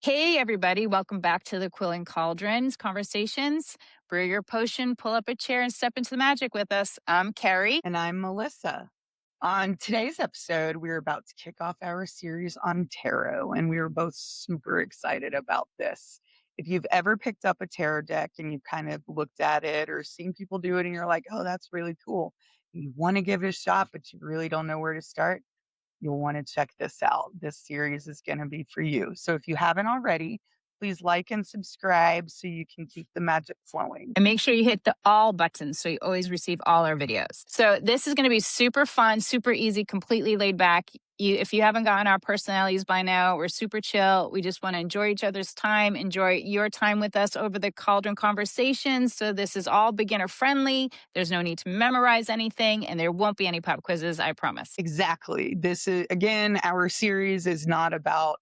Hey, everybody. Welcome back to the Quill and Cauldrons Conversations. Brew your potion, pull up a chair, and step into the magic with us. I'm Carrie. And I'm Melissa. On today's episode, we're about to kick off our series on tarot, and we were both super excited about this. If you've ever picked up a tarot deck and you've kind of looked at it or seen people do it and you're like, oh, that's really cool, you want to give it a shot, but you really don't know where to start, you'll want to check this out. This series is going to be for you. So if you haven't already, please like and subscribe so you can keep the magic flowing. And make sure you hit the all button so you always receive all our videos. So this is going to be super fun, super easy, completely laid back. If you haven't gotten our personalities by now, we're super chill. We just want to enjoy each other's time, enjoy your time with us over the Cauldron Conversations. So this is all beginner friendly. There's no need to memorize anything, and there won't be any pop quizzes, I promise. Exactly. This is, again, our series is not about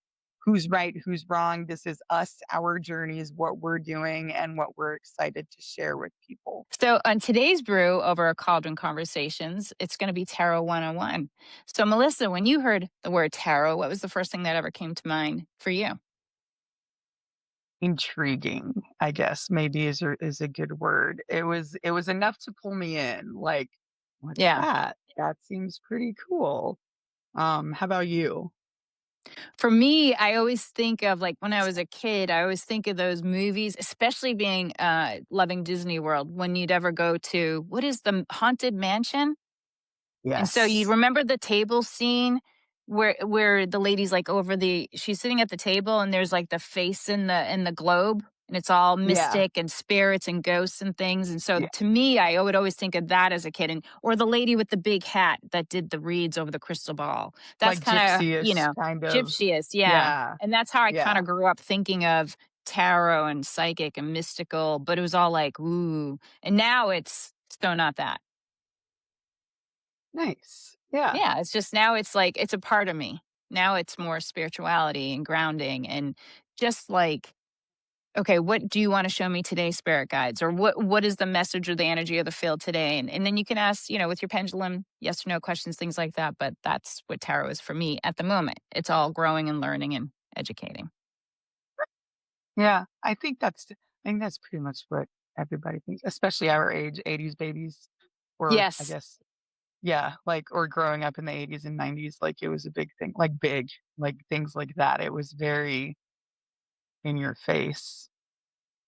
who's right, who's wrong. This is us, our journey is what we're doing and what we're excited to share with people. So on today's brew over our Cauldron Conversations, it's going to be Tarot 101. So Melissa, when you heard the word tarot, what was the first thing that ever came to mind for you? Intriguing, I guess, maybe is a good word. It was enough to pull me in. Like, what's Yeah. that? That seems pretty cool. How about you? For me, I always think of like when I was a kid, I always think of those movies, especially being loving Disney World, when you'd ever go to what is the Haunted Mansion? And so you Yes. remember the table scene where the lady's like she's sitting at the table and there's like the face in the globe and it's all Yeah. mystic and spirits and ghosts and things. And so Yeah. to me, I would always think of that as a kid, and or the lady with the big hat that did the reads over the crystal ball. That's Like kind of, gypsy-ish kind of. gypsyist, yeah. Yeah. And that's how I kind Yeah. of grew up thinking of tarot and psychic and mystical, but it was all like, ooh. And now it's so not that. Nice. Yeah. Yeah, it's just now it's like it's a part of me. Now it's more spirituality and grounding and just like, okay, what do you want to show me today, spirit guides? Or what is the message or the energy of the field today? And then you can ask, with your pendulum, yes or no questions, things like that. But that's what tarot is for me at the moment. It's all growing and learning and educating. Yeah, I think that's pretty much what everybody thinks, especially our age, 80s babies, or I Yes, guess, yeah, like, or growing up in the 80s and 90s, like, it was a big thing, like, big, like, things like that. It was very in your face.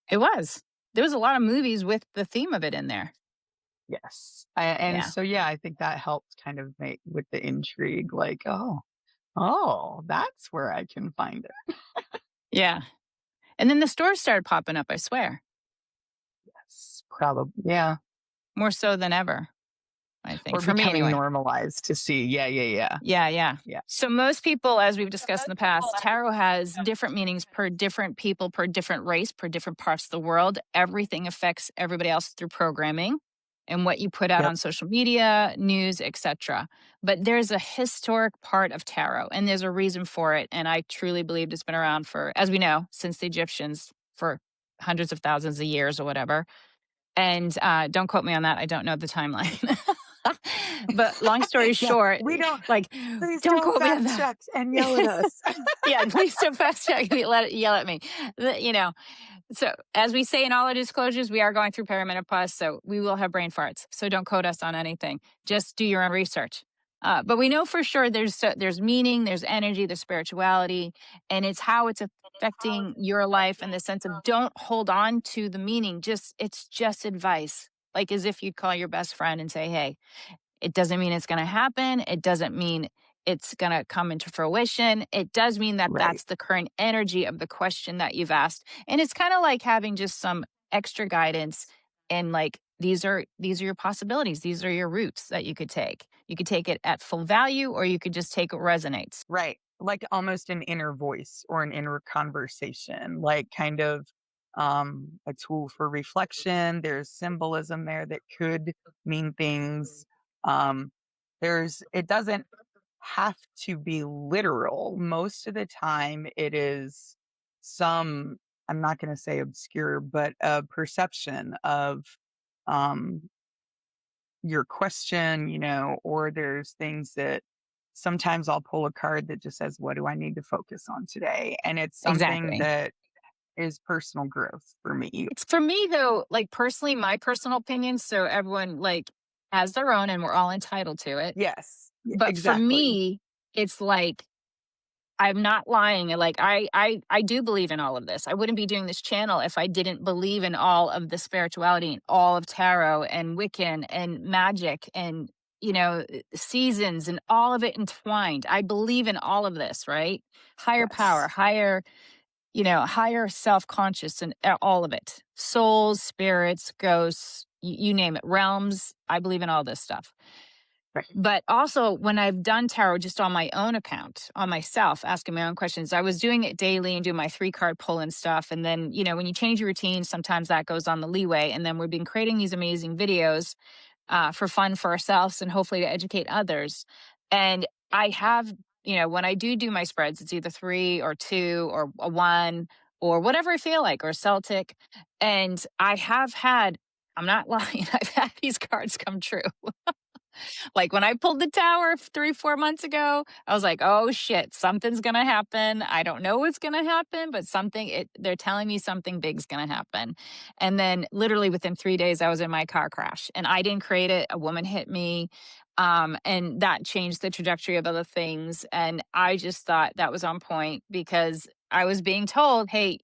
it was. There was a lot of movies with the theme of it in there. Yes. And Yeah. so, yeah, I think that helped kind of make with the intrigue, like, oh, that's where I can find it. Yeah. And then the stores started popping up, I swear, Yes, probably, yeah, more so than ever, I think, or for me becoming anyway. normalized to see. Yeah, yeah, yeah, Yeah, yeah. yeah. So most people, as we've discussed in the past, tarot has different meanings per different people, per different race, per different parts of the world. Everything affects everybody else through programming and what you put out Yep, on social media, news, etc. But there's a historic part of tarot, and there's a reason for it. And I truly believe it's been around for, as we know, since the Egyptians for hundreds of thousands of years or whatever. And don't quote me on that. I don't know the timeline. But long story yeah, short, we don't like, please don't don't quote me on fact that. check and yell at us. Yeah, please don't fast check me. Yell at me. So as we say in all our disclosures, we are going through perimenopause, so we will have brain farts. So don't quote us on anything. Just do your own research. But we know for sure there's meaning, there's energy, there's spirituality, and it's how it's affecting your life in the sense of don't hold on to the meaning. It's just advice, like as if you'd call your best friend and say, "Hey, it doesn't mean it's going to happen. It doesn't mean it's going to come into fruition. It does mean that Right, that's the current energy of the question that you've asked." And it's kind of like having just some extra guidance and like these are your possibilities. These are your routes that you could take. You could take it at full value or you could just take what resonates. right. Like almost an inner voice or an inner conversation, like kind of a tool for reflection. There's symbolism there that could mean things. Um it doesn't have to be literal. Most of the time it is some, I'm not going to say obscure, but a perception of um your question, or there's things that sometimes I'll pull a card that just says, "What do I need to focus on today?" And it's something Exactly. that is personal growth for me. It's for me though, like personally, my personal opinion. So everyone like has their own and we're all entitled to it. Yes, But for exactly. me, it's like I'm not lying. Like I do believe in all of this. I wouldn't be doing this channel if I didn't believe in all of the spirituality and all of tarot and Wiccan and magic and seasons and all of it entwined. I believe in all of this, right? Higher power, Yes. higher self-conscious and all of it. Souls, spirits, ghosts, you name it, realms. I believe in all this stuff. Right. But also, when I've done tarot just on my own account, on myself, asking my own questions, I was doing it daily and doing my 3 card pull and stuff. And then, when you change your routine, sometimes that goes on the leeway. And then we've been creating these amazing videos for fun for ourselves and hopefully to educate others. And I have, when I do my spreads, it's either 3 or 2 or a 1 or whatever I feel like, or Celtic. And I have had, I'm not lying, I've had these cards come true. Like when I pulled the tower 3, 4 months ago, I was like, "Oh shit, something's gonna happen. I don't know what's gonna happen, but they're telling me something big's gonna happen." And then literally within 3 days, I was in my car crash and I didn't create it. A woman hit me. And that changed the trajectory of other things. And I just thought that was on point because I was being told, hey,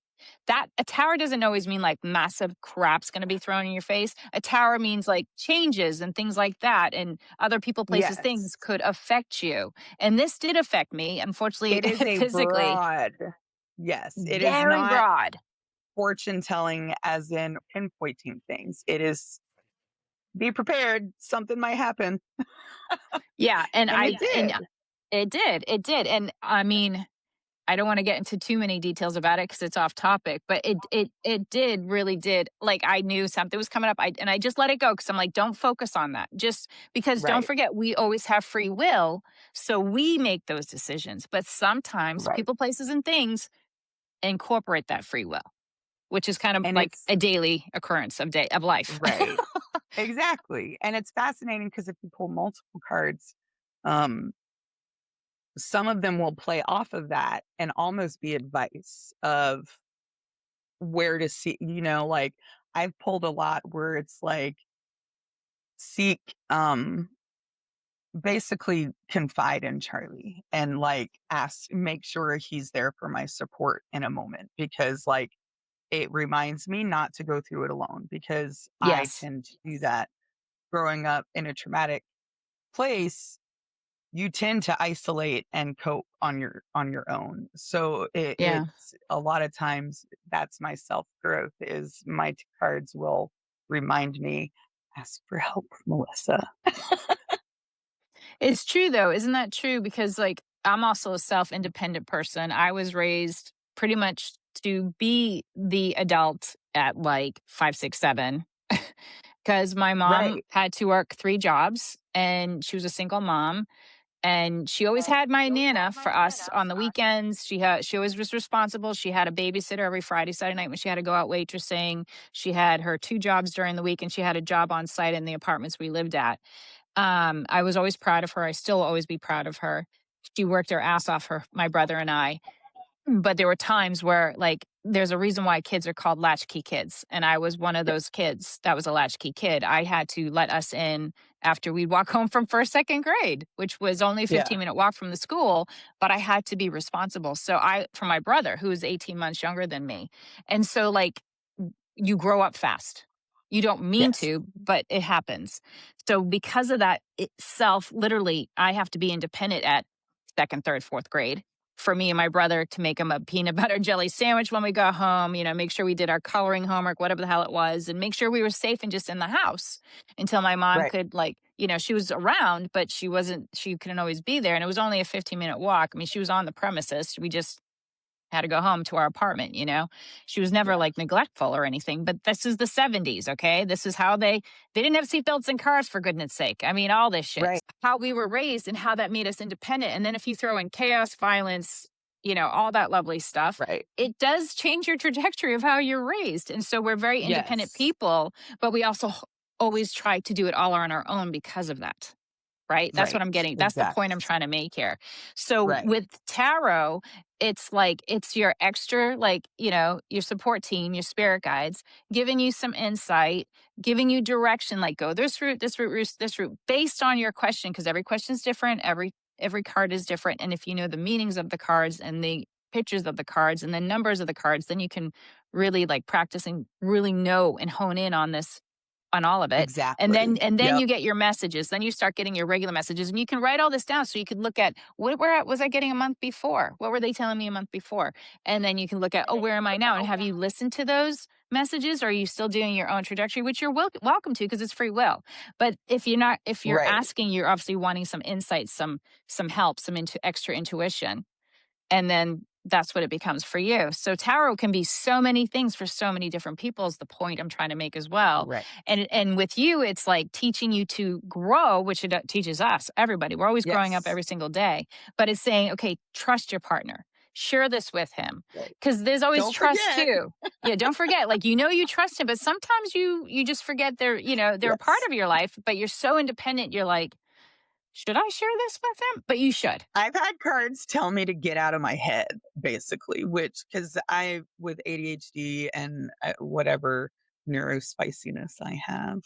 that a tower doesn't always mean like massive crap's going to be thrown in your face. A tower means like changes and things like that. And other people, places, things Yes. could affect you. And this did affect me, unfortunately, It is a physically, broad yes, it is very not broad. fortune telling as in pinpointing things. It is be prepared, something might happen, Yeah. And and it and did. it did. And I mean, I don't want to get into too many details about it because it's off topic, but it did really did. Like I knew something was coming up, and I just let it go because I'm like, don't focus on that. Just because don't Right, forget, we always have free will, so we make those decisions. But sometimes right, people, places, and things incorporate that free will, which is kind of and like it's a daily occurrence of life. right, exactly, and it's fascinating because if you pull multiple cards, um, some of them will play off of that and almost be advice of where to see like, I've pulled a lot where it's like, seek, basically confide in Charlie and, like, make sure he's there for my support in a moment because, like, it reminds me not to go through it alone because I Yes. tend to do that. Growing up in a traumatic place, you tend to isolate and cope on your own. So Yeah. it's a lot of times that's my self-growth is my cards will remind me, "Ask for help, Melissa." It's true though, isn't that true? Because like I'm also a self-independent person. I was raised pretty much to be the adult at like 5, 6, 7. Because my mom Right. had to work 3 jobs and she was a single mom. And she always had my nana for us on the weekends. She always was responsible. She had a babysitter every Friday, Saturday night when she had to go out waitressing. She had her 2 jobs during the week, and she had a job on site in the apartments we lived at. I was always proud of her. I still always be proud of her. She worked her ass off, my brother and I. But there were times where, like, there's a reason why kids are called latchkey kids, and I was one of Yep. those kids that was a latchkey kid. I had to let us in after we'd walk home from 1st, 2nd grade, which was only a Yeah. 15-minute walk from the school, but I had to be responsible. So for my brother, who is 18 months younger than me. And so, like, you grow up fast. You don't mean Yes. to, but it happens. So because of that itself, literally, I have to be independent at 2nd, 3rd, 4th grade for me and my brother to make him a peanut butter jelly sandwich when we got home, make sure we did our coloring homework, whatever the hell it was, and make sure we were safe and just in the house until my mom Right. could, like, she was around, but she couldn't always be there. And it was only a 15-minute walk. I mean, she was on the premises. We just had to go home to our apartment. She was never Yeah. like neglectful or anything, but this is the 70s, okay? This is how they didn't have seatbelts in cars, for goodness sake. I mean, all this shit. Right. How we were raised and how that made us independent. And then if you throw in chaos, violence, all that lovely stuff, Right. it does change your trajectory of how you're raised. And so we're very independent Yes. people, but we also always try to do it all on our own because of that. right? That's what Right. I'm getting. That's the point I'm Exactly. trying to make here. So Right. with tarot, it's like it's your extra, like, your support team, your spirit guides, giving you some insight, giving you direction, like go this route, this route, based on your question, because every question is different, every card is different. And if you know the meanings of the cards and the pictures of the cards and the numbers of the cards, then you can really like practice and really know and hone in on this, on all of it. And then Exactly. you Yep. get your messages. Then you start getting your regular messages, and you can write all this down so you could look at was I getting a month before? What were they telling me a month before? And then you can look at, oh, where am I now? And have you listened to those messages, or are you still doing your own trajectory, which you're welcome to, because it's free will. But if you're not, if you're Right. asking, you're obviously wanting some insight, some help, some extra intuition, and then that's what it becomes for you. So tarot can be so many things for so many different people, is the point I'm trying to make as well. Right. And with you, it's like teaching you to grow, which it teaches us, everybody. We're always growing up Yes. every single day. But it's saying, okay, trust your partner. Share this with him. Right. Because there's always Don't trust forget. too. Yeah, don't forget. Like, you trust him, but sometimes you just forget they're a part Yes. of your life, but you're so independent, you're like, should I share this with him? But you should. I've had cards tell me to get out of my head, basically, which because I, with ADHD and whatever neurospiciness I have,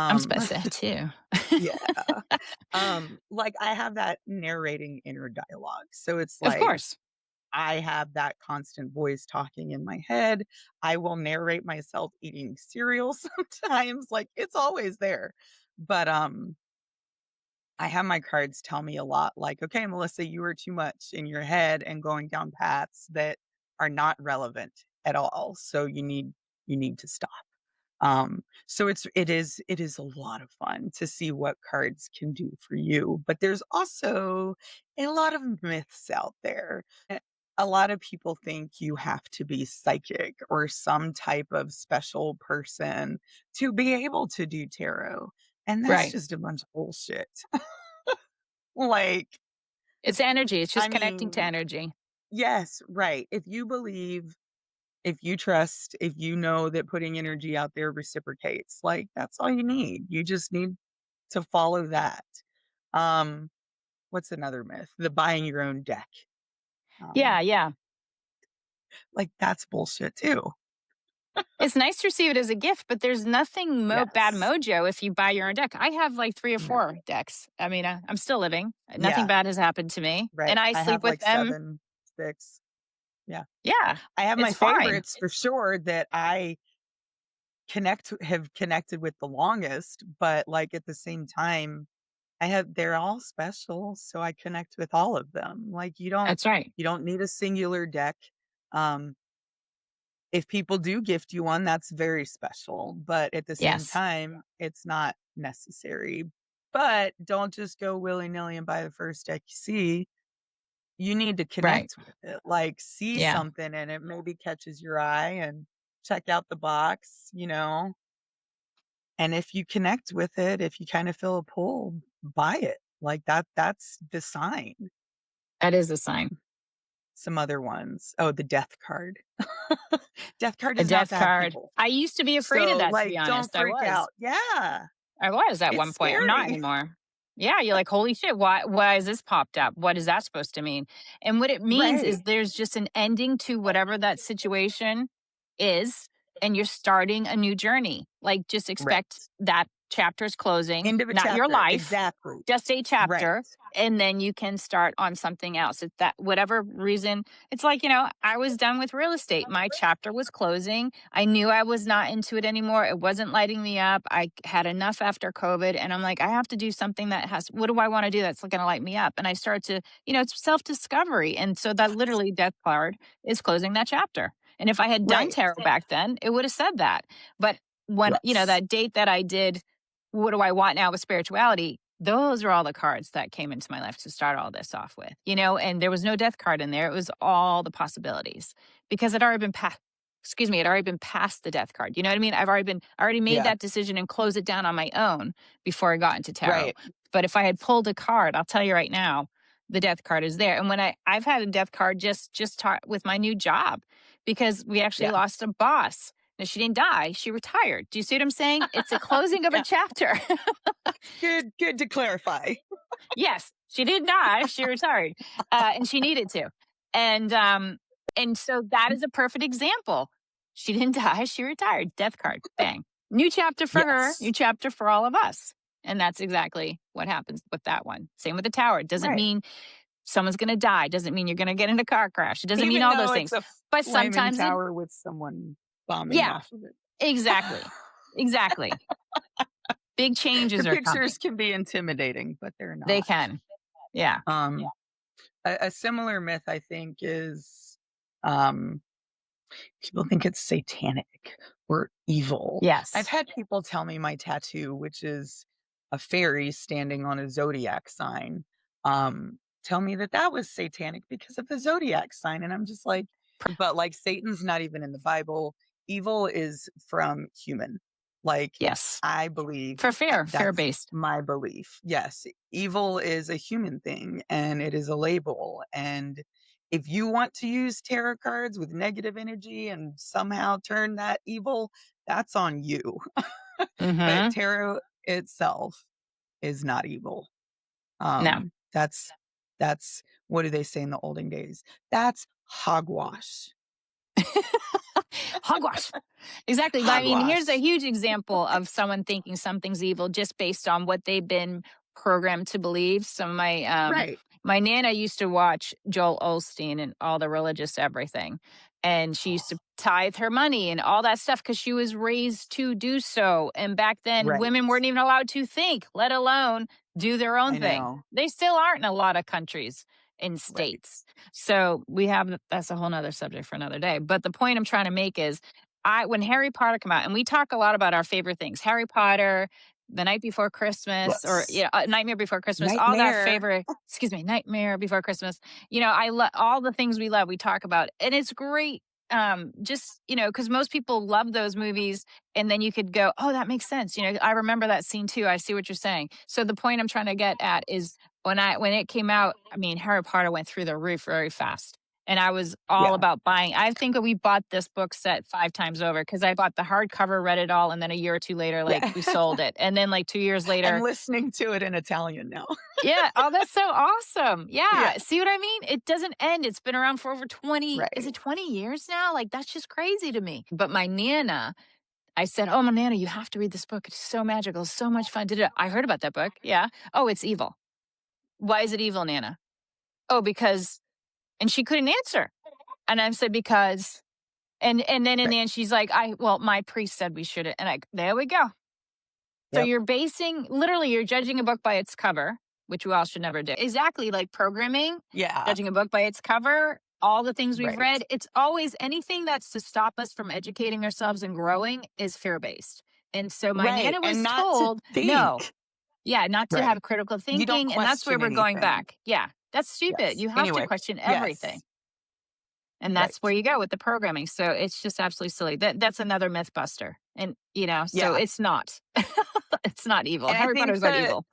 I'm um, supposed to too. yeah, like I have that narrating inner dialogue. So it's Of like course. I have that constant voice talking in my head. I will narrate myself eating cereal sometimes, like it's always there. But I have my cards tell me a lot like, "Okay, Melissa, you are too much in your head and going down paths that are not relevant at all. So you need to stop." So it is a lot of fun to see what cards can do for you, but there's also a lot of myths out there. A lot of people think you have to be psychic or some type of special person to be able to do tarot, and that's Right. just a bunch of bullshit. Like, It's energy. It's I just connecting to mean, energy. yes, right. If you believe, if you trust, if you know that putting energy out there reciprocates, like that's all you need. You just need to follow that. Um, what's another myth? The buying your own deck. Yeah, Um, yeah. like that's bullshit too. It's nice to receive it as a gift, but there's nothing bad Yes. mojo if you buy your own deck. I have like 3 or No. 4 decks. I mean, I'm still living. Nothing Yeah. bad has happened to me, Right. and I I sleep have with like them. 7, 6. Yeah. Yeah, I have my it's fine. favorites for sure that I have connected with the longest, but like at the same time, they're all special, so I connect with all of them. Like That's right. you don't need a singular deck. Um, if people do gift you one, that's very special, but at the same Yes. time, it's not necessary. But don't just go willy-nilly and buy the first deck you see. You need to Right. connect with it. Like see Yeah. something and it maybe catches your eye and check out the box, and if you connect with it, if you kind of feel a pull, buy it. Like that's the sign. That is a sign. Some other ones. Oh, the death card. Death card A is not death bad, card. people. I used to be afraid of So, that, to be like, don't honest. I freak was. out. Yeah, I was at it's one point. I'm not scary. anymore. Yeah, you're like, "Holy shit, why is this popped up? What is that supposed to mean?" And what it means Right, is there's just an ending to whatever that situation is, and you're starting a new journey. Like, just expect right. that chapter's closing, End of a not your chapter. life, Exactly. just a Right. chapter, and then you can start on something else. It's that whatever reason, it's like, I was done with real estate. My chapter was closing. I knew I was not into it anymore. It wasn't lighting me up. I had enough after COVID, and I'm like, I have to do something that has, what do I want to do that's going to light me up? And I started to, it's self discovery. And so that literally death card is closing that chapter. And if I had done Right. tarot back then, it would have said that. But when, Yes. that date that I did, what do I want now with spirituality? Those are all the cards that came into my life to start all this off with, and there was no death card in there. It was all the possibilities because it already been past. Excuse me, it already been past the death card. You know what I mean? I already made Yeah. that decision and closed it down on my own before I got into tarot. Right. But if I had pulled a card, I'll tell you right now, the death card is there. And when I've had a death card just with my new job because we actually Yeah. lost a boss. No, she didn't die. She retired. Do you see what I'm saying? It's a closing of a Yeah. chapter. Good to clarify. Yes, she did die. She retired, and she needed to. And so that is a perfect example. She didn't die. She retired. Death card. Bang. New chapter for her. New Yes. chapter for all of us. And that's exactly what happens with that one. Same with the tower. It doesn't Right. mean someone's going to die. Doesn't mean you're going to get in a car crash. It doesn't mean Even all though those it's things. a But flaming sometimes it. tower with someone bombing Yeah. off of it. Exactly. Exactly. Big The changes are coming. pictures can be intimidating, but they're They not. can. Yeah. Um, a similar myth, I think, is um, people think it's satanic or evil. I've Yes. had people tell me my tattoo, which is a fairy standing on a zodiac sign, tell me that that was satanic because of the zodiac sign. And I'm just like, but like Satan's not even in the Bible. Evil is from human. Like, Yes. I believe For fair, fair that's based. my belief. Yes, evil is a human thing and it is a label. And if you want to use tarot cards with negative energy and somehow turn that evil, that's on you. But Mhm. tarot itself is not evil. No. That's what do they say in the olden days? That's hogwash. Hogwash. Exactly. But I mean, here's a Hogwash. huge example of someone thinking something's evil just based on what they've been programmed to believe. So Right. my nana used to watch Joel Osteen and all the religious everything. And she used to tithe her money and all that stuff because she was raised to do so. And back then, Right. women weren't even allowed to think, let alone do their own I thing. know. They still aren't in a lot of countries in Right. states. So we have that's a whole nother subject for another day. But the point I'm trying to make is when Harry Potter came out, and we talk a lot about our favorite things, Harry Potter, The Night Before Christmas, or Yes. Nightmare Before Christmas, all that Nightmare. favorite, excuse me, Nightmare Before Christmas. I love all the things we love, we talk about. And it's great. Just, because most people love those movies, and then you could go, oh, that makes sense. I remember that scene too. I see what you're saying. So the point I'm trying to get at is when it came out, I mean, Harry Potter went through the roof very fast. And I was all Yeah. about buying. I think that we bought this book set 5 times over because I bought the hardcover, read it all, and then a year or 2 later, like, Yeah. we sold it. And then, like, 2 years I'm later. listening to it in Italian now. Yeah. Oh, that's so awesome. Yeah. Yeah. See what I mean? It doesn't end. It's been around for over 20, is Right. it 20 years now? Like, that's just crazy to me. But my Nana, I said, "Oh, my Nana, you have to read this book. It's so magical, so much fun." Did it? I heard about that book. Yeah. Oh, it's evil. Why is it evil, Nana? Oh, because, and she couldn't answer. And I said, because, and then in Right. the end, she's like, my priest said we shouldn't. And there we go. So Yep. you're literally, you're judging a book by its cover, which we all should never do. Exactly, like programming, Yeah. judging a book by its cover, all the things we've Right. read, it's always anything that's to stop us from educating ourselves and growing is fear based. And so my Right. Nana And was not to told, no, think. yeah, not to Right. have critical You don't thinking. And that's where question we're going anything. back. Yeah, that's stupid. Yes. You have to Anyway. question everything. Yes. And that's where Right. you go with the programming. So it's just absolutely silly. That's another myth buster. And so Yeah. it's not. It's not evil. And I Harry think Potter's not that evil.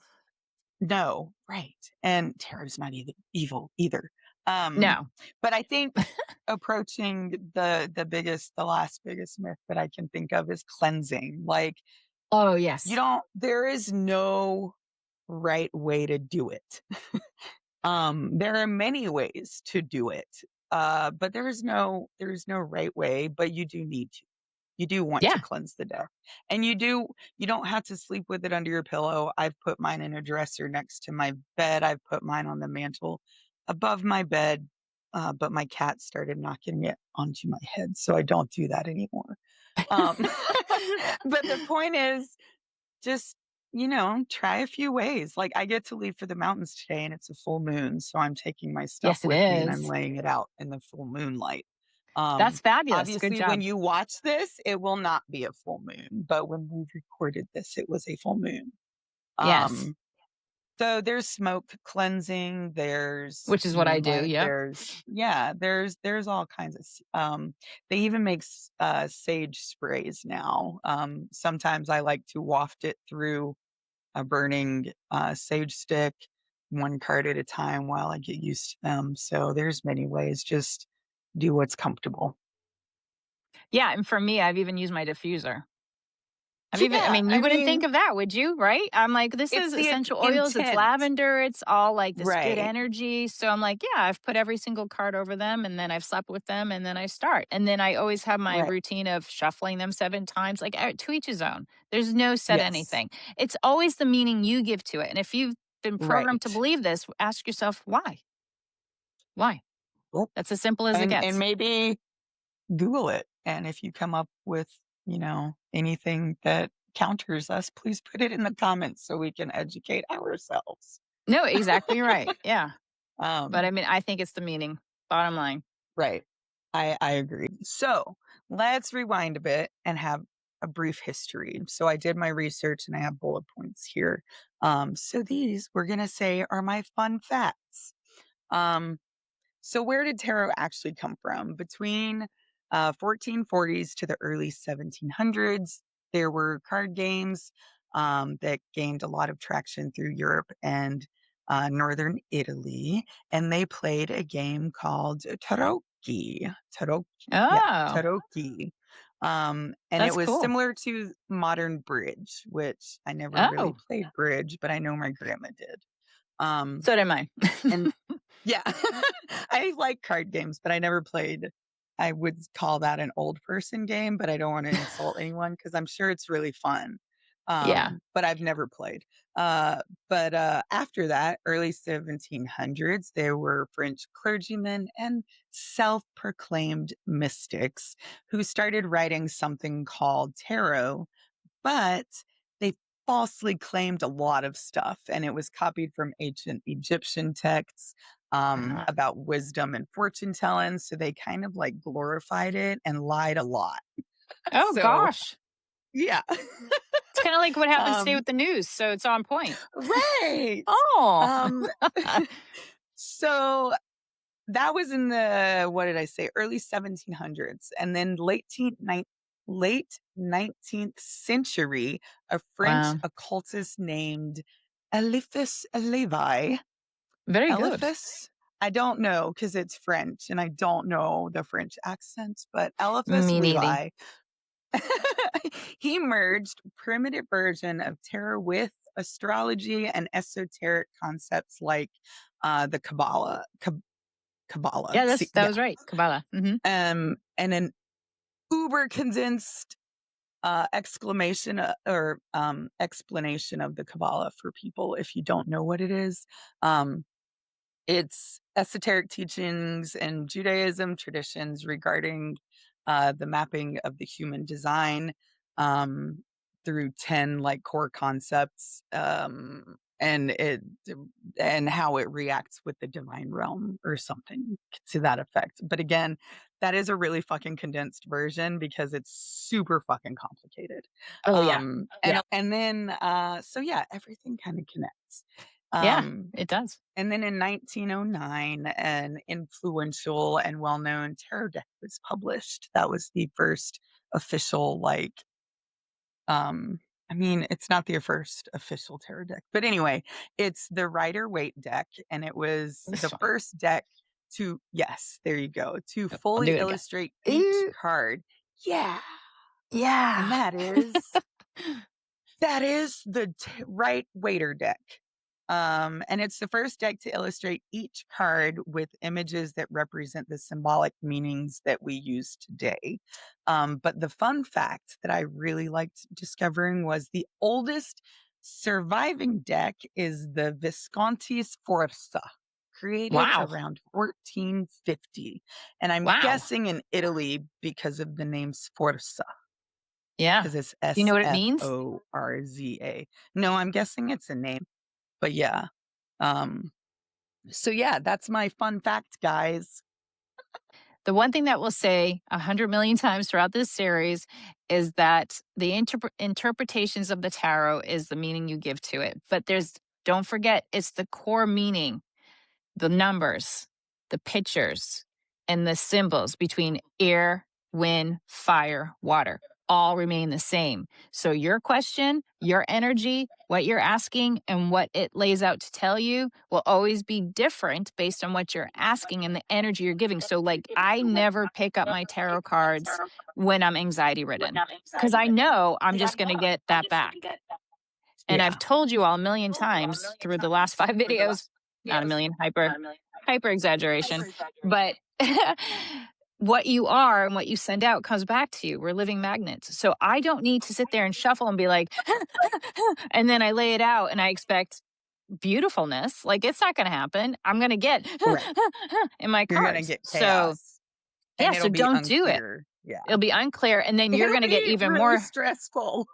no, right. And tarot's not either evil either. Um, No. but I think approaching the last biggest myth that I can think of is cleansing. Like, Oh, you yes. don't there is no right way to do it. There are many ways to do it. But there is no right way, but you do need to. You do want to Yeah. cleanse the deck. And you don't have to sleep with it under your pillow. I've put mine in a dresser next to my bed. I've put mine on the mantle above my bed. But my cat started knocking it onto my head, so I don't do that anymore. Um, but the point is just, try a few ways. Like, I get to leave for the mountains today and it's a full moon, so I'm taking my stuff Yes, it with me and I'm is. laying it out in the full moonlight. That's fabulous. Good Obviously, when job. you watch this, it will not be a full moon, but when we recorded this, it was a full moon. Yes. Um, so there's smoke cleansing, there's Which is what I do. moonlight, Yep. there's all kinds of they even make sage sprays now. Sometimes I like to waft it through a burning sage stick, one card at a time while I get used to them. So there's many ways. Just do what's comfortable. Yeah, and for me, I've even used my diffuser. I Yeah, mean, you I wouldn't think mean, of that, would you? Right? I'm like, this it's is the essential oils, it's intent. lavender, it's all like this good Right, energy. So I'm like, yeah, I've put every single card over them and then I've slept with them and then I start. And then I always have my right. routine of shuffling them 7 times, like to each his own. There's no set Yes, anything. It's always the meaning you give to it. And if you've been programmed to right. believe this, ask yourself why? Why? Yep. That's as simple as it And gets. maybe Google it, and if you come up with, anything that counters us, please put it in the comments so we can educate ourselves. No, exactly right. Yeah. But I Um, mean, I think it's the meaning. Bottom line. right. I agree. So, let's rewind a bit and have a brief history. So I did my research and I have bullet points here. So these we're gonna say are my fun facts. Um, So where did tarot actually come from? Between 1440s to the early 1700s, there were card games that gained a lot of traction through Europe and northern Italy, and they played a game called tarocchi. Tarocchi, yeah, Oh, tarocchi. And it that's was cool. similar to modern bridge, which I never really Oh, played bridge, but I know my grandma did. Um, so did mine. and yeah. I like card games, but I never played. I would call that an old person game, but I don't wanna insult anyone because 'cause I'm sure it's really fun. Yeah. But I've never played. After that, early 1700s, there were French clergymen and self-proclaimed mystics who started writing something called tarot, but they falsely claimed a lot of stuff, and it was copied from ancient Egyptian texts, Uh-huh. about wisdom and fortune telling, so they kind of, like, glorified it and lied a lot. Oh So, gosh. yeah. It's kind of like what happens today Um with the news. So it's on point. Right! Oh, Um, so that was in the what did I say? Early 1700s, and then late 19th century, a French wow. occultist named Eliphas Levi. Very good. Eliphas? I don't know because it's French, and I don't know the French accents, but Eliphas Me neither. Levi, he merged primitive version of tarot with astrology and esoteric concepts like, the Kabbalah. Yeah, See, that yeah. was right. Kabbalah. And an uber condensed exclamation or explanation of the Kabbalah for people if you don't know what it is. Um, it's esoteric teachings and Judaism traditions regarding the mapping of the human design um, through 10 like core concepts and how it reacts with the divine realm or something to that effect. But again, that is a really fucking condensed version because it's super fucking complicated. Oh yeah. Yeah. And then so yeah, everything kind of connects. Yeah. Um It does. and then in 1909, an influential and well-known tarot deck was published. That was the first official, like, um, I mean, it's not the first official tarot deck, but anyway, it's the Rider-Waite deck, and it was This the one. first deck to yes, there you go, to I'll fully do it again. illustrate each Ooh, card. Yeah, and yeah. that is the right waiter deck. And it's the first deck to illustrate each card with images that represent the symbolic meanings that we use today. But the fun fact that I really liked discovering was the oldest surviving deck is the Visconti Sforza, created Wow. around 1450. And I'm Wow. guessing in Italy because of the name Sforza. Yeah. 'Cause it's Do you know what it means? Sforza. No, I'm guessing it's a name, but yeah. Um, so yeah, that's my fun fact, guys. The one thing that we'll say 100 million times throughout this series is that the interpretations of the tarot is the meaning you give to it. But don't forget, it's the core meaning, the numbers, the pictures, and the symbols between air, wind, fire, water. all remain the same. So your question, your energy, what you're asking, and what it lays out to tell you will always be different based on what you're asking and the energy you're giving. So, like, I never pick up my tarot cards when I'm anxiety ridden because I know I'm just going to get that back. And I've Yeah. told you all a million times through the last 5 videos, not a million, hyper exaggeration, but what you are and what you send out comes back to you. We're living magnets. So I don't need to sit there and shuffle and be like, and then I lay it out and I expect beautifulness. Like, it's not going to happen. I'm going to get Right. in my You're gonna cards. get So, chaos yeah, and so it'll be don't do it. unclear. Yeah. It'll be unclear. And then you're It'll going to get be even really more stressful.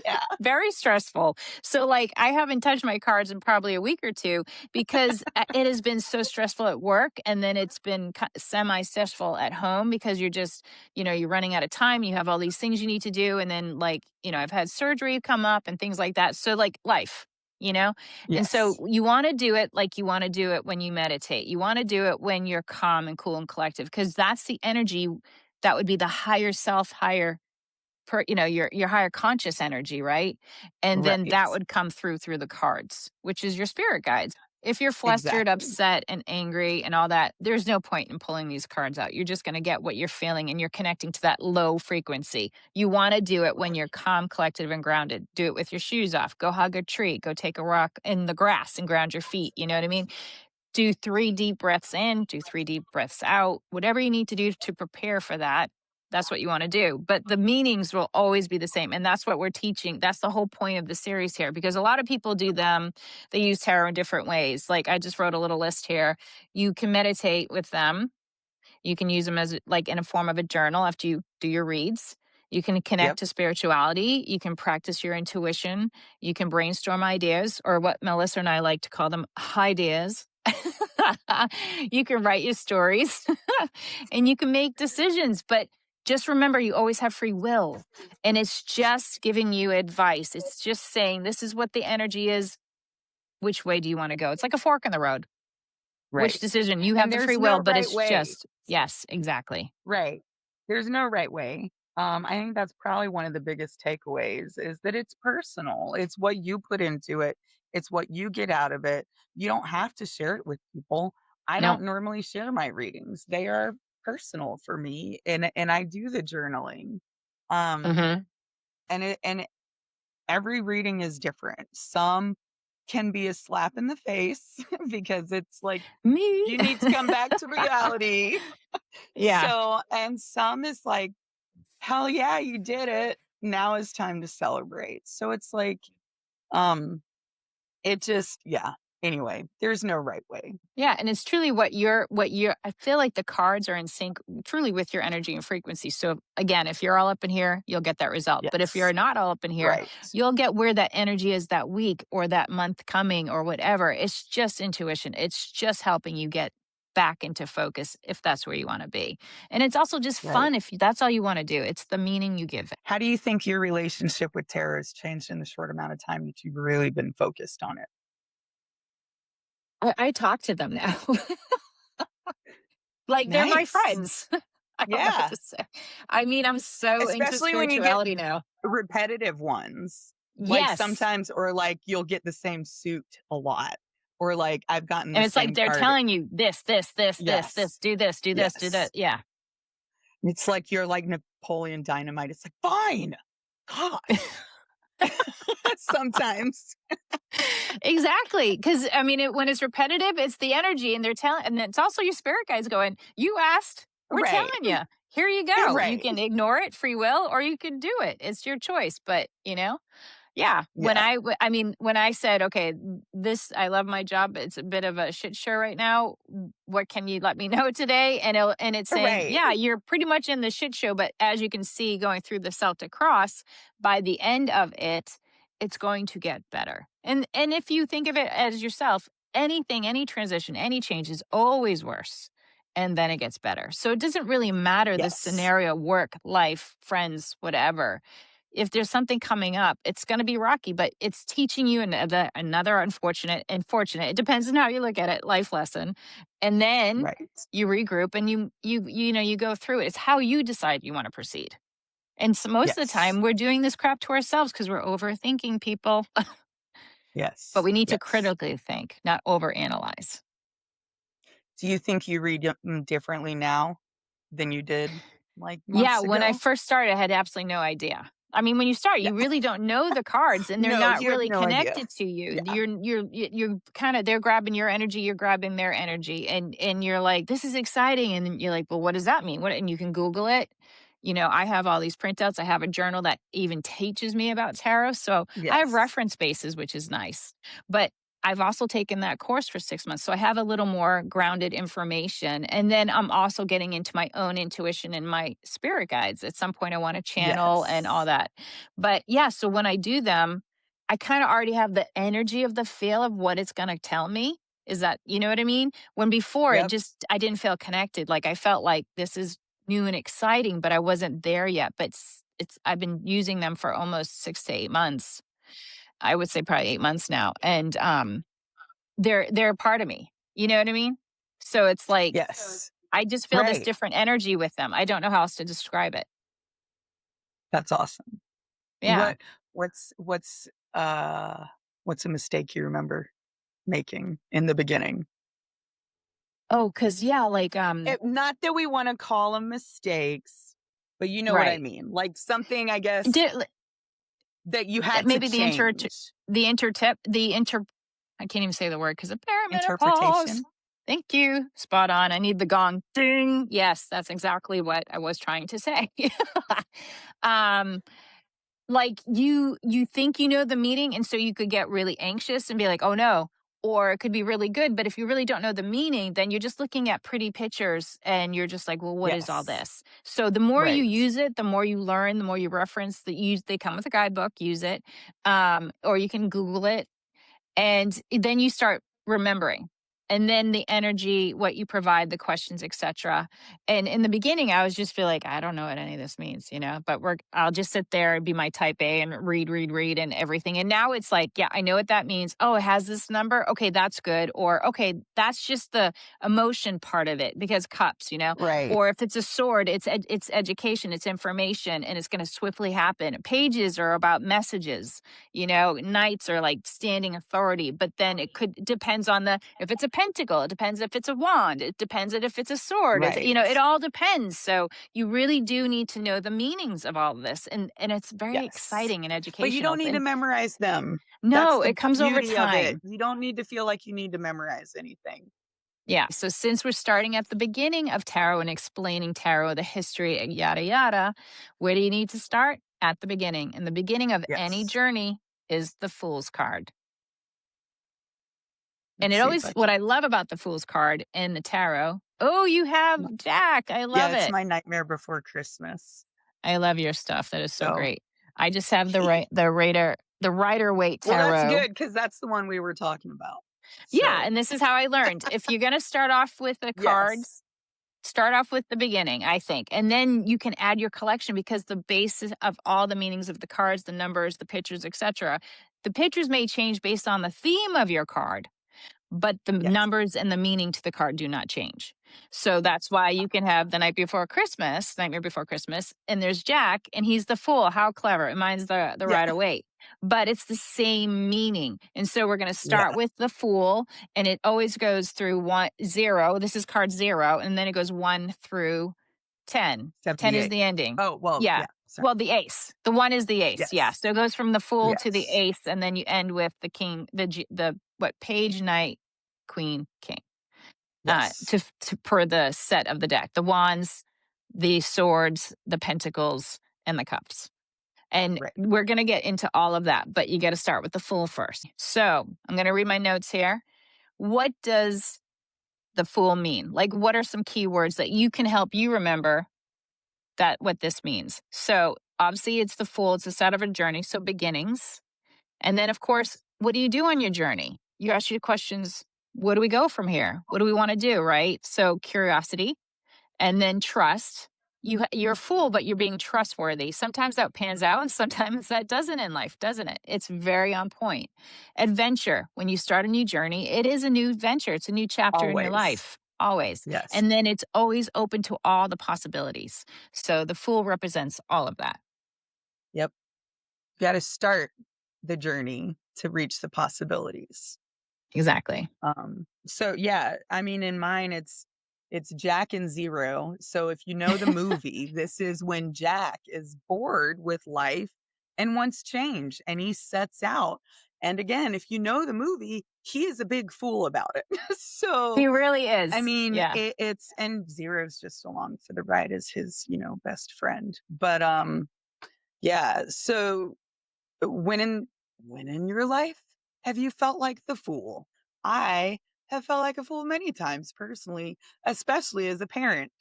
Yeah. very stressful. So, like, I haven't touched my cards in probably a week or two because it has been so stressful at work. And then it's been semi stressful at home because you're just, you're running out of time. You have all these things you need to do. And then, like, I've had surgery come up and things like that. So, like, life. You know? And so Yes. you want to do it like you want to do it when you meditate. You want to do it when you're calm and cool and collective because that's the energy that would be the higher self, higher your higher conscious energy, right? And then Right. that would come through the cards, which is your spirit guides. If you're flustered, Exactly. upset, and angry and all that, there's no point in pulling these cards out. You're just going to get what you're feeling and you're connecting to that low frequency. You want to do it when you're calm, collected, and grounded. Do it with your shoes off. Go hug a tree. Go take a walk in the grass and ground your feet. You know what I mean? Do 3 deep breaths in, do 3 deep breaths out, whatever you need to do to prepare for that. That's what you want to do. But the meanings will always be the same. And that's what we're teaching. That's the whole point of the series here because a lot of people do them. They use tarot in different ways. Like I just wrote a little list here. You can meditate with them. You can use them as like in a form of a journal after you do your reads. You can connect Yep. to spirituality. You can practice your intuition. You can brainstorm ideas, or what Melissa and I like to call them, ideas. You can write your stories and you can make decisions. But just remember, you always have free will. And it's just giving you advice. It's just saying, this is what the energy is. Which way do you want to go? It's like a fork in the road. Which Right. decision? You have And the free there's will, no but right it's way. just, yes, exactly. Right. There's no right way. I think that's probably one of the biggest takeaways is that it's personal. It's what you put into it. It's what you get out of it. You don't have to share it with people. I No. don't normally share my readings. They are personal for me and I do the journaling. Um Hmm. and every reading is different. Some can be a slap in the face because it's like Me. you need to come back to reality. Yeah. And some is like, hell yeah, you did it. Now is time to celebrate. So it's like, um, it just, yeah. Anyway, there's no right way. Yeah, and it's truly what you're I feel like the cards are in sync truly with your energy and frequency. So again, if you're all up in here, you'll get that result. But if you're Yes. not all up in here, Right. you'll get where that energy is that week or that month coming or whatever. It's just intuition. It's just helping you get back into focus if that's where you want to be. And it's also just Right. fun if that's all you want to do. It's the meaning you give it. How do you think your relationship with tarot has changed in the short amount of time that you've really been focused on it? I talk to them now. Like they're my Nice. friends. I don't know what Yeah. to say. I mean, I'm so into Especially when you get spirituality now. repetitive ones. Like Yes. sometimes, or like you'll get the same suit a lot, or like I've gotten the And it's like same they're card. telling you this, Yes. do this, do this, do that. Yes. Yeah. It's like you're like Napoleon Dynamite. It's like, fine. Gosh. Sometimes. Exactly. Because I mean, when it's repetitive, it's the energy, and they're telling, and it's also your spirit guides going, you asked, we're telling Right. you. Here you go. You Right. can ignore it, free will, or you can do it. It's your choice. But, yeah, when Yeah. I mean, when I said, "Okay, this I love my job, but it's a bit of a shit show right now. What can you let me know today?" And it's saying, Right. "Yeah, you're pretty much in the shit show, but as you can see going through the Celtic cross, by the end of it, it's going to get better." And if you think of it as yourself, anything, any transition, any change is always worse. And then it gets better. So it doesn't really matter the Yes. scenario, work, life, friends, whatever. If there's something coming up, it's going to be rocky, but it's teaching you another unfortunate and fortunate. It depends on how you look at it, life lesson. And then Right. you regroup and you go through it. It's how you decide you want to proceed. And so most of the Yes. time, we're doing this crap to ourselves because we're overthinking people, but Yes. we need to Yes. critically think, not overanalyze. Do you think you read them differently now than you did, like, Yeah, months when I ago? first started, I had absolutely no idea. I mean, when you start, Yeah. you really don't know the cards and they're No, not you have really no idea. connected to you. Yeah. You're kind of they're grabbing your energy, you're grabbing their energy and you're like, "This is exciting." And then you're like, "Well, what does that mean?" What and you can Google it. I have all these printouts. I have a journal that even teaches me about tarot. So I have Yes. reference bases, which is nice. But I've also taken that course for 6 months. So I have a little more grounded information. And then I'm also getting into my own intuition and my spirit guides. At some point, I want to channel and all Yes. that. But yeah, so when I do them, I kind of already have the energy of the feel of what it's going to tell me. Is that, you know what I mean? When before Yep. I didn't feel connected. Like I felt like this is new and exciting, but I wasn't there yet. But I've been using them for almost 6 to 8 months. I would say probably 8 months now. And they're a part of me. You know what I mean? So it's like Yes. I just feel this Right. different energy with them. I don't know how else to describe it. That's awesome. Yeah. What what's what's, uh what's a mistake you remember making in the beginning? Oh, cause yeah, like Not that we wanna call call them mistakes, but you know what I right. mean, like, something, I guess, Did that you had to maybe change. the inter I can't even say the word because of perimenopause. Interpretation? Thank you. Spot on. I need the gong. Ding. Yes, that's exactly what I was trying to say. um, like you think you know the meaning, and so you could get really anxious and be like, "Oh no." Or it could be really good, but if you really don't know the meaning, then you're just looking at pretty pictures and you're just like, "Well, what is all Yes. this?" So the more you Right. use it, the more you learn, the more you reference the use they come with a guidebook, use it. Or you can Google it and then you start remembering. And then the energy, what you provide, the questions, etc. And in the beginning, I was just feel like, I don't know what any of this means, but I'll just sit there and be my type A and read and everything. And now it's like, yeah, I know what that means. Oh, it has this number. Okay, that's good. Or okay, that's just the emotion part of it because cups. Right. Or if it's a sword, it's education, it's information, and it's going to swiftly happen. Pages are about messages. Knights are like standing authority, but then it depends on if it's a pentacle, it depends if it's a wand, it depends if it's a sword. It Right. all depends. So you really do need to know the meanings of all of this, and it's very Yes. exciting and But you don't educational. need to And memorize them. That's no, the it comes over beauty of it. time. You don't need to feel like you need to memorize anything. Yeah. So since we're starting at the beginning of tarot and explaining tarot, the history, and yada yada, where do you need to start? At the beginning. And the beginning of any Yes. journey is the Fool's card. And Let's see if I what can. I love about the Fool's card in the tarot. Oh, you have Jack. I Yeah, love it's it. my nightmare before Christmas. I love your stuff. That is so So, great. I just have the Rider Waite well, that's tarot. good because that's the one we were talking about. Yeah, So, and this is how I learned. If you're going to start off with the yes. cards, start off with the beginning, I think. And then you can add your collection because the basis of all the meanings of the cards, the numbers, the pictures, etc. The pictures may change based on the theme of your card, but the Yes. numbers and the meaning to the card do not change. So that's why you can have the night before Christmas, Nightmare Before Christmas, and there's Jack, and he's the fool. How clever! It mine's the Yeah. Rider Waite, but it's the same meaning. And so we're going to Yeah. start with the fool, and it always goes through 1 0. This is card 0, and then it goes 1 through 10. 10 is 78. the ending. Oh, well, Yeah. yeah. Sorry. Well, the ace. The one is the ace. Yeah. Yes. So it goes from the fool to the Yes. ace, and then you end with the king, the what page, knight, queen, king. Yes. To per the set of the deck, the wands, the swords, the pentacles, and the cups. And Right. we're gonna get into all of that, but you got to start with the fool first. So I'm gonna read my notes here. What does the fool mean? Like, what are some keywords that you can help you remember that what this means? So obviously, it's the fool. It's the start of a journey. So beginnings. And then, of course, what do you do on your journey? You ask your questions. Where do we go from here? What do we want to do? Right. So curiosity and then trust. You're a fool, but you're being trustworthy. Sometimes that pans out and sometimes that doesn't in life, doesn't it? It's very on point. Adventure. When you start a new journey, it is a new venture. It's a new chapter in your Always. life. Always. Yes. And then it's always open to all the possibilities. So the fool represents all of that. Yep. You gotta start the journey to reach the possibilities. Exactly. So yeah, I mean, in mine, it's Jack and Zero. So if you know the movie, this is when Jack is bored with life and wants change, and he sets out. And again, if you know the movie, he is a big fool about it. So He really I is. mean, Yeah. it's and Zero's just along for the ride as his, best friend. But yeah. So when in when in your life have you felt like the fool? I have felt like a fool many times personally, especially as a parent.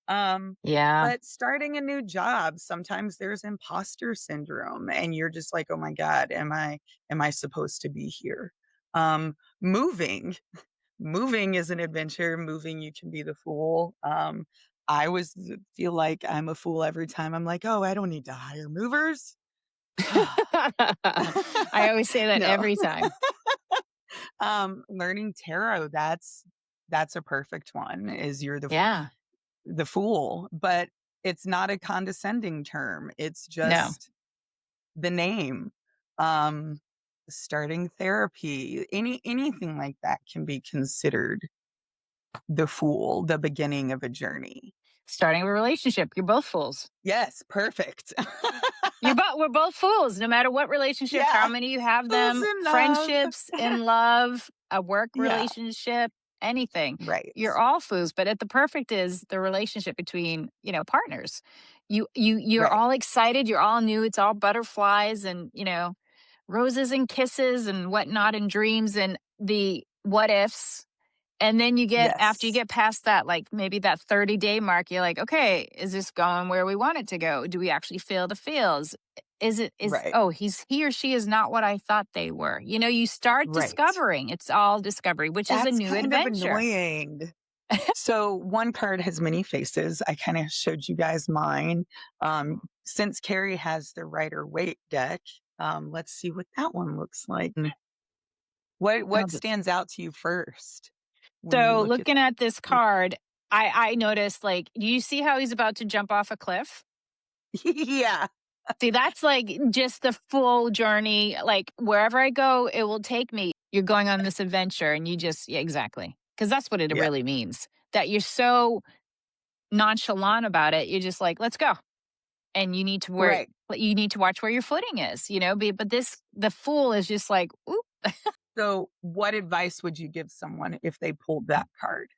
Um, Yeah. but starting a new job, sometimes there's imposter syndrome and you're just like, "Oh my god, am I supposed to be here?" Moving. Moving is an adventure. Moving, you can be the fool. I was feel like I'm a fool every time I'm like, "Oh, I don't need to hire movers." I always say that No. every time. Learning tarot, that's a perfect one, is you're Yeah. the fool, but it's not a condescending term. It's No. just the name. Um, Starting therapy, anything like that can be considered the fool, the beginning of a journey. Starting a relationship, you're both fools. Yes, perfect. We're both fools, no matter what relationship, how Yeah, many you have fools them, enough. friendships, in love, a work Yeah, relationship, anything. right, You're all fools, but at the perfect is the relationship between, partners. You're right. all excited, you're all new, it's all butterflies and, roses and kisses and whatnot and dreams and the what ifs. And then after you Yes, get past that, like maybe that 30-day mark, you're like, okay, is this going where we want it to go? Do we actually feel the feels? right, He or she is not what I thought they were. You start right. discovering. It's all discovery, which is a That's new kind of adventure. annoying. So one card has many faces. I kind of showed you guys mine. Since Carrie has the Rider Waite deck, let's see what that one looks like. What Oh, this- stands out to you first when you So look at looking at this that? card, I noticed, like, do you see how he's about to jump off a cliff? Yeah, See, that's like just the full journey. Like wherever I go, it will take me. You're going on this adventure and yeah, exactly. Because that's what it yeah, really means. That you're so nonchalant about it. You're just like, let's go. And right. you need to watch where your footing is, but the fool is just like, oop. So what advice would you give someone if they pulled that card?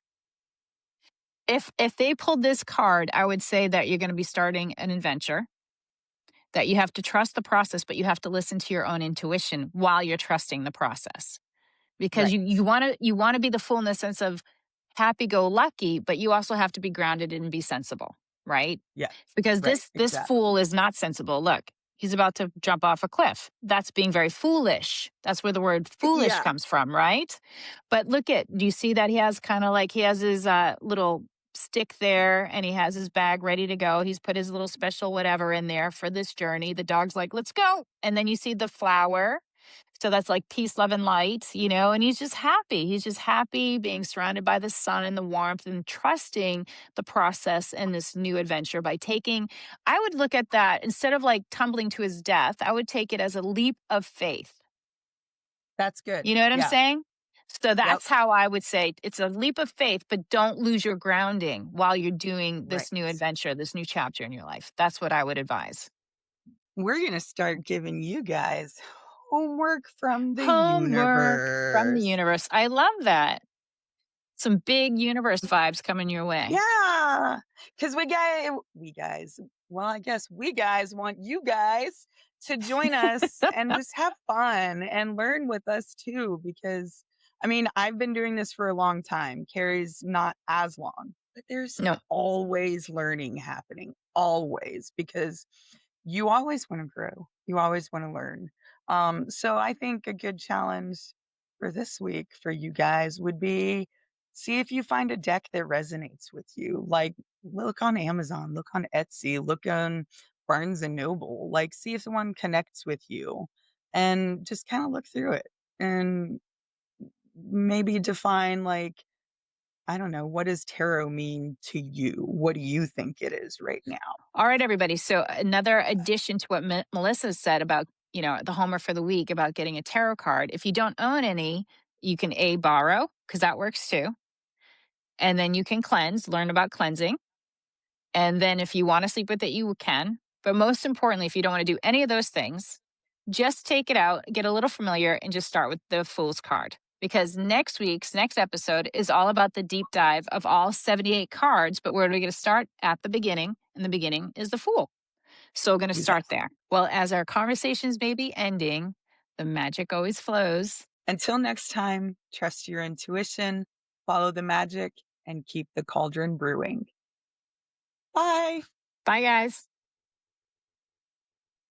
If they pulled this card, I would say that you're going to be starting an adventure, that you have to trust the process, but you have to listen to your own intuition while you're trusting the process. Because Right. you want to be the fool in the sense of happy go lucky, but you also have to be grounded and be sensible, right? Yeah. Because Right. this fool Exactly. is not sensible. Look, he's about to jump off a cliff. That's being very foolish. That's where the word foolish Yeah. comes from, right? But do you see that he has kind of like he has his little stick there and he has his bag ready to go. He's put his little special whatever in there for this journey. The dog's like, "Let's go." And then you see the flower, so that's like peace, love, and light, and he's just happy. He's just happy being surrounded by the sun and the warmth and trusting the process and this new adventure I would look at that instead of like tumbling to his death, I would take it as a leap of faith. That's good. You know what I'm Yeah. saying? So Yep. that's how I would say it's a leap of faith, but don't lose your grounding while you're doing Right. this new adventure, this new chapter in your life. That's what I would advise. We're going to start giving you guys homework from the Homework from the universe. universe. I love that. Some big universe vibes coming your way. Yeah, because well, I guess we guys want you guys to join us and just have fun and learn with us too. Because, I mean, I've been doing this for a long time. Carrie's not as long, but there's No, always learning happening, always, because you always want to grow, you always want to learn. So I think a good challenge for this week for you guys would be, see if you find a deck that resonates with you. Like, look on Amazon, look on Etsy, look on Barnes and Noble. Like, see if the one connects with you, and just kind of look through it and maybe define like I don't know, what does tarot mean to you? What do you think it is right now? All right, everybody. So another addition to what Melissa said about, the homework for the week about getting a tarot card. If you don't own any, you can borrow because that works too. And then you can cleanse, learn about cleansing. And then if you want to sleep with it, you can. But most importantly, if you don't want to do any of those things, just take it out, get a little familiar, and just start with the Fool's card. Because next episode is all about the deep dive of all 78 cards. But where are we going to start? At the beginning. And the beginning is the Fool. So we're going to start Exactly. there. Well, as our conversations may be ending, the magic always flows. Until next time, trust your intuition, follow the magic, and keep the cauldron brewing. Bye. Bye, guys.